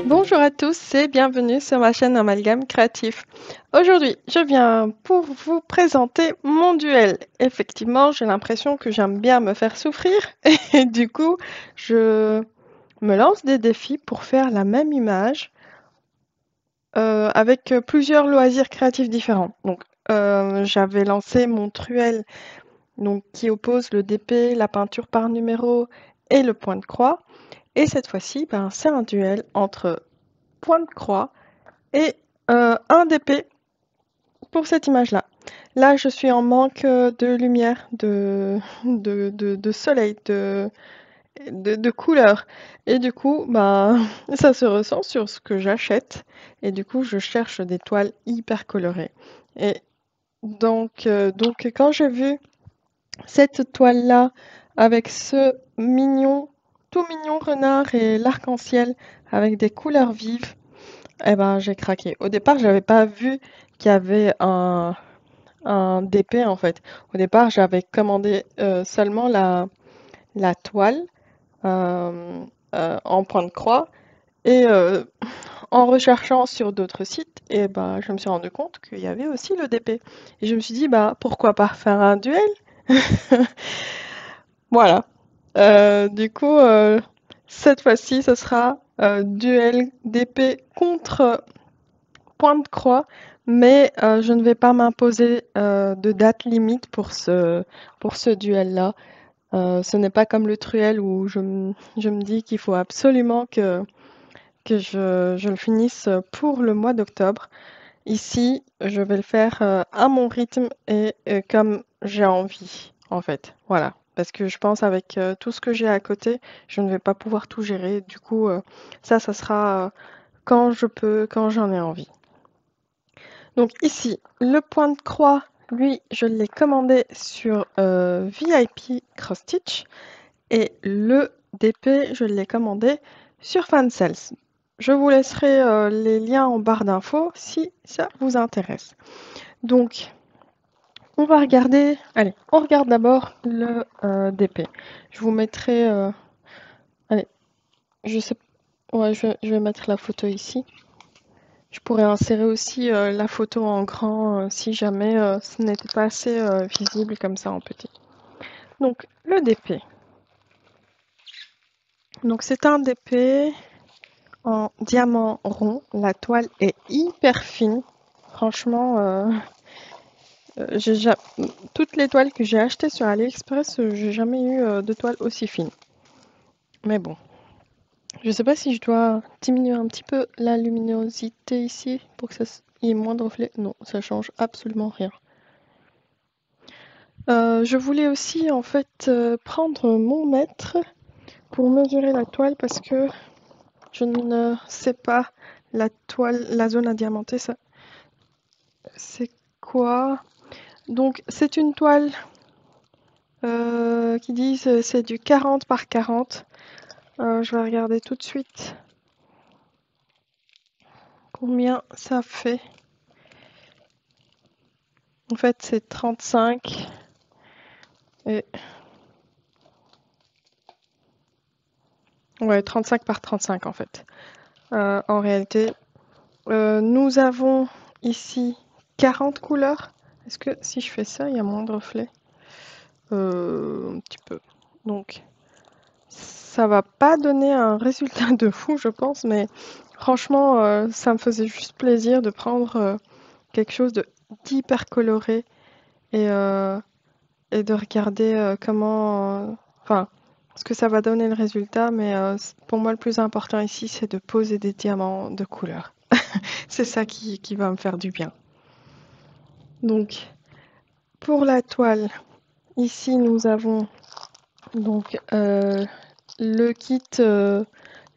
Bonjour à tous et bienvenue sur ma chaîne Amalgame Créatif. Aujourd'hui, je viens pour vous présenter mon duel. Effectivement, j'ai l'impression que j'aime bien me faire souffrir et du coup, je me lance des défis pour faire la même image avec plusieurs loisirs créatifs différents. Donc, j'avais lancé mon truel donc, qui oppose le DP, la peinture par numéro et le point de croix. Et cette fois-ci, ben, c'est un duel entre point de croix et un DP pour cette image-là. Là, je suis en manque de lumière, de soleil, de couleur. Et du coup, bah, ça se ressent sur ce que j'achète. Et du coup, je cherche des toiles hyper colorées. Et donc quand j'ai vu cette toile-là avec ce mignon, tout mignon renard et l'arc-en-ciel avec des couleurs vives, eh ben, j'ai craqué. Au départ, j'avais pas vu qu'il y avait un DP en fait. Au départ, j'avais commandé seulement la toile euh, en point de croix et en recherchant sur d'autres sites, et ben, je me suis rendu compte qu'il y avait aussi le DP. Et je me suis dit, bah, pourquoi pas faire un duel? Voilà. Du coup, cette fois-ci, ce sera duel d'épée contre point de croix, mais je ne vais pas m'imposer de date limite pour ce duel-là. Ce n'est pas comme le truel où je me dis qu'il faut absolument que je le finisse pour le mois d'octobre. Ici, je vais le faire à mon rythme et comme j'ai envie, en fait. Voilà. Parce que je pense avec tout ce que j'ai à côté, je ne vais pas pouvoir tout gérer. Du coup, ça sera quand je peux, quand j'en ai envie. Donc ici, le point de croix, lui, je l'ai commandé sur VIP Cross Stitch et le DP, je l'ai commandé sur Fansales. Je vous laisserai les liens en barre d'infos si ça vous intéresse. Donc, on va regarder. Allez, on regarde d'abord le DP. Je vous mettrai. Allez, je sais. Ouais, je vais mettre la photo ici. Je pourrais insérer aussi la photo en grand si jamais ce n'était pas assez visible comme ça en petit. Donc, le DP. Donc, c'est un DP en diamant rond. La toile est hyper fine. Franchement, j'ai toutes les toiles que j'ai achetées sur AliExpress, j'ai jamais eu de toile aussi fine. Mais bon, je sais pas si je dois diminuer un petit peu la luminosité ici pour que il y ait moins de reflets. Non, ça change absolument rien. Je voulais aussi en fait prendre mon mètre pour mesurer la toile parce que je ne sais pas la toile, la zone à diamanter, ça c'est quoi? Donc c'est une toile qui dit c'est du 40 par 40. Je vais regarder tout de suite combien ça fait. En fait c'est 35 et ouais 35 par 35 en fait. En réalité, nous avons ici 40 couleurs. Est-ce que si je fais ça, il y a moins de reflets? Un petit peu. Donc ça va pas donner un résultat de fou, je pense, mais franchement, ça me faisait juste plaisir de prendre quelque chose de d'hyper coloré et, euh, et de regarder comment, enfin, ce que ça va donner le résultat. Mais pour moi, le plus important ici, c'est de poser des diamants de couleur. C'est ça qui va me faire du bien. Donc, pour la toile, ici, nous avons donc le kit,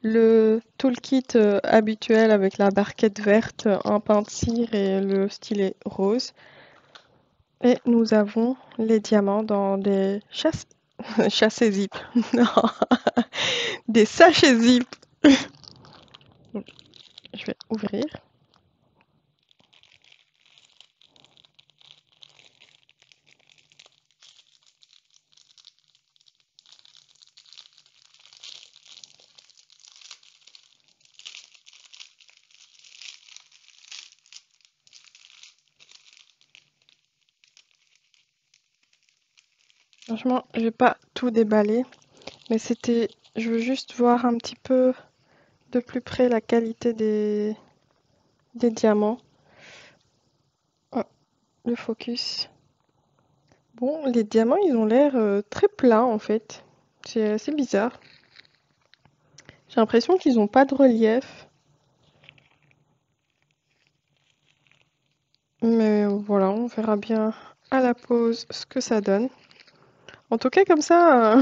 le toolkit habituel avec la barquette verte, un pain de cire et le stylet rose. Et nous avons les diamants dans des chasses zip. Non, des sachets zip. Je vais ouvrir. Franchement, je vais pas tout déballer, mais je veux juste voir un petit peu de plus près la qualité des diamants. Oh, le focus. Bon, les diamants, ils ont l'air très plats en fait. C'est assez bizarre. J'ai l'impression qu'ils n'ont pas de relief. Mais voilà, on verra bien à la pause ce que ça donne. En tout cas, comme ça,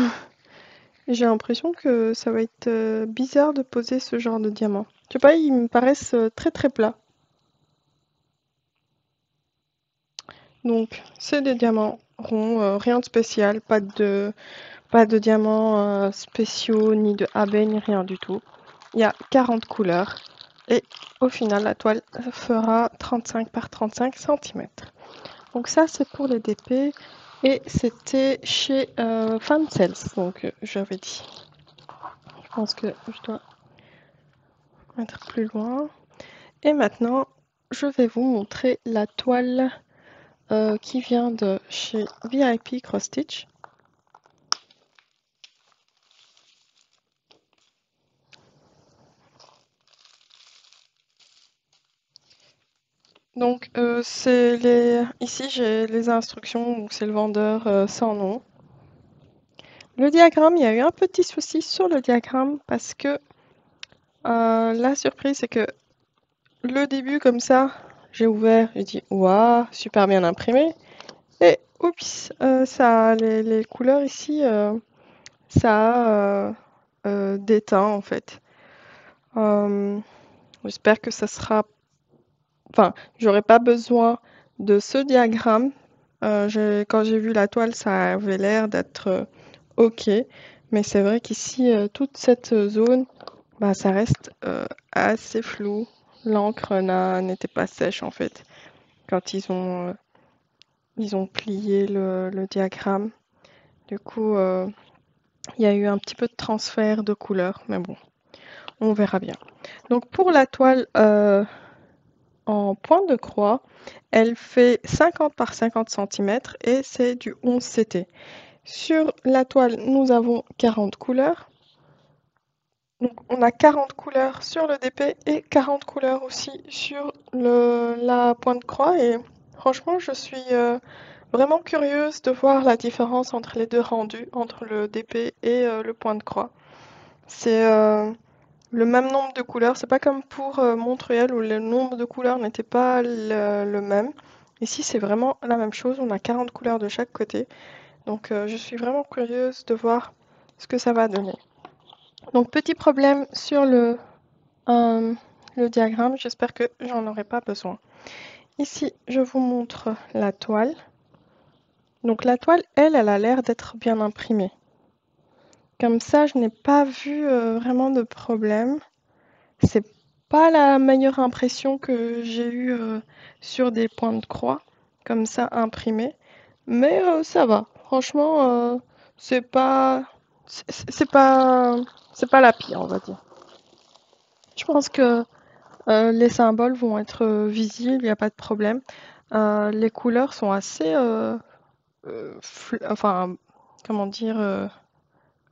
j'ai l'impression que ça va être bizarre de poser ce genre de diamant. Je sais pas, ils me paraissent très très plats. Donc, c'est des diamants ronds, rien de spécial, pas de diamants spéciaux, ni de AB, ni rien du tout. Il y a 40 couleurs et au final, la toile fera 35 par 35 cm. Donc ça, c'est pour les DP et c'était chez Fansels, donc j'avais dit. Je pense que je dois mettre plus loin. Et maintenant, je vais vous montrer la toile qui vient de chez VIP Cross Stitch. Donc ici j'ai les instructions, donc c'est le vendeur sans nom. Le diagramme, il y a eu un petit souci sur le diagramme parce que la surprise c'est que le début comme ça, j'ai ouvert, j'ai dit waouh, super bien imprimé. Et oups, les couleurs ici, ça a déteint en fait. Euh, J'espère que ça sera. Enfin, j'aurais pas besoin de ce diagramme. Quand j'ai vu la toile, ça avait l'air d'être OK. Mais c'est vrai qu'ici, toute cette zone, bah, ça reste assez flou. L'encre n'était pas sèche en fait quand ils ont plié le diagramme. Du coup, il y a eu un petit peu de transfert de couleur, mais bon, on verra bien. Donc pour la toile en point de croix, elle fait 50 par 50 cm et c'est du 11 CT. Sur la toile, nous avons 40 couleurs. Donc on a 40 couleurs sur le DP et 40 couleurs aussi sur la pointe croix. Et franchement, je suis vraiment curieuse de voir la différence entre les deux rendus, entre le DP et le point de croix. C'est le même nombre de couleurs. C'est pas comme pour Montréal où le nombre de couleurs n'était pas le même. Ici, c'est vraiment la même chose. On a 40 couleurs de chaque côté. Donc, je suis vraiment curieuse de voir ce que ça va donner. Donc, petit problème sur euh, le diagramme. J'espère que j'en aurai pas besoin. Ici, je vous montre la toile. Donc, la toile, elle a l'air d'être bien imprimée. Comme ça, je n'ai pas vu vraiment de problème. C'est pas la meilleure impression que j'ai eue sur des points de croix, comme ça imprimés, mais ça va. Franchement, c'est pas, c'est pas, c'est pas la pire, on va dire. Je pense que les symboles vont être visibles, il n'y a pas de problème. Les couleurs sont assez, enfin, comment dire,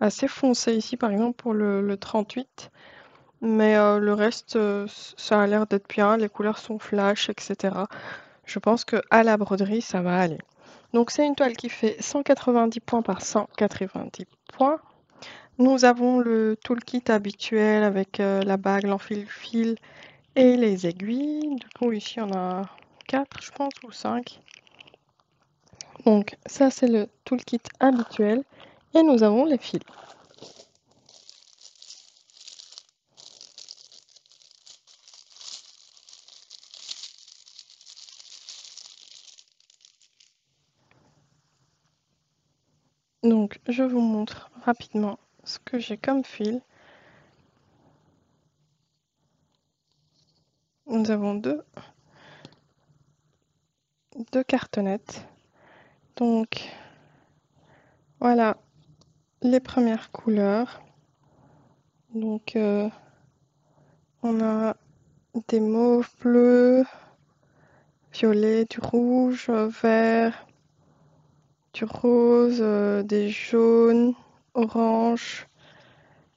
assez foncées ici, par exemple pour le 38. Mais le reste, ça a l'air d'être bien. Les couleurs sont flash, etc. Je pense que à la broderie, ça va aller. Donc c'est une toile qui fait 190 points par 190 points. Nous avons le toolkit habituel avec la bague, l'enfile-fil et les aiguilles. Du coup, ici, on a 4, je pense, ou 5. Donc ça, c'est le toolkit habituel. Et nous avons les fils. Donc je vous montre rapidement ce que j'ai comme fil. Nous avons deux cartonnettes. Donc voilà les premières couleurs. Donc on a des mauves, bleus, violets, du rouge, vert, du rose, des jaunes, orange.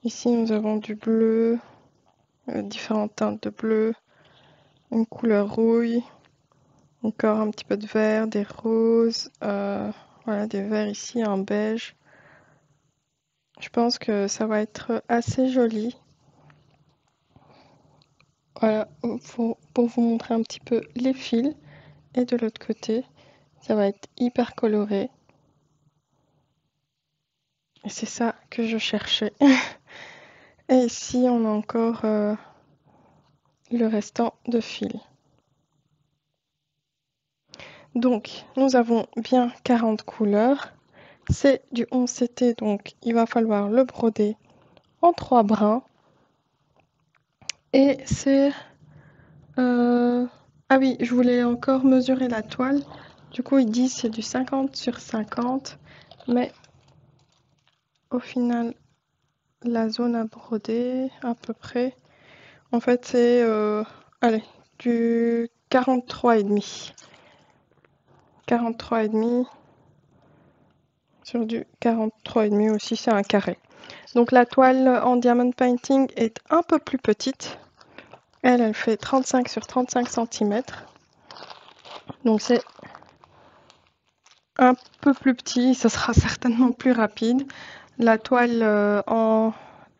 Ici, nous avons du bleu, différentes teintes de bleu, une couleur rouille, encore un petit peu de vert, des roses, voilà, des verts ici, un beige. Je pense que ça va être assez joli. Voilà, pour vous montrer un petit peu les fils. Et de l'autre côté, ça va être hyper coloré. Et c'est ça que je cherchais. Et ici, on a encore le restant de fil. Donc, nous avons bien 40 couleurs. C'est du 11CT, donc il va falloir le broder en 3 brins. Et c'est... Ah oui, je voulais encore mesurer la toile. Du coup, ils disent c'est du 50 sur 50. Mais au final, la zone à broder, à peu près, en fait, c'est allez, du 43,5. 43,5 sur du 43,5 aussi, c'est un carré. Donc la toile en diamond painting est un peu plus petite. Elle fait 35 sur 35 cm. Donc c'est un peu plus petit, ça sera certainement plus rapide. La toile en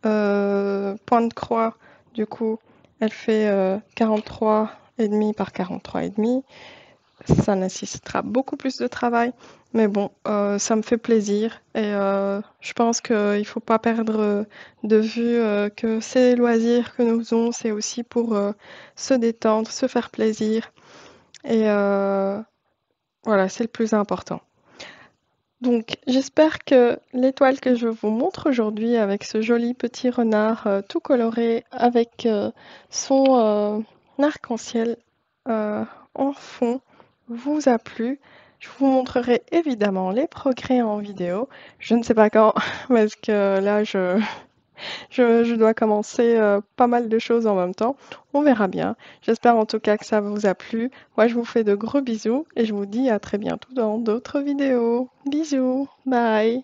point de croix, du coup, elle fait 43,5 par 43,5. Ça nécessitera beaucoup plus de travail, mais bon, ça me fait plaisir et je pense qu'il ne faut pas perdre de vue que ces loisirs que nous faisons, c'est aussi pour se détendre, se faire plaisir et voilà, c'est le plus important. Donc, j'espère que l'étoile que je vous montre aujourd'hui avec ce joli petit renard tout coloré avec son arc-en-ciel en fond vous a plu. Je vous montrerai évidemment les progrès en vidéo. Je ne sais pas quand, parce que là, je dois commencer pas mal de choses en même temps. On verra bien. J'espère en tout cas que ça vous a plu. Moi, je vous fais de gros bisous et je vous dis à très bientôt dans d'autres vidéos. Bisous, bye.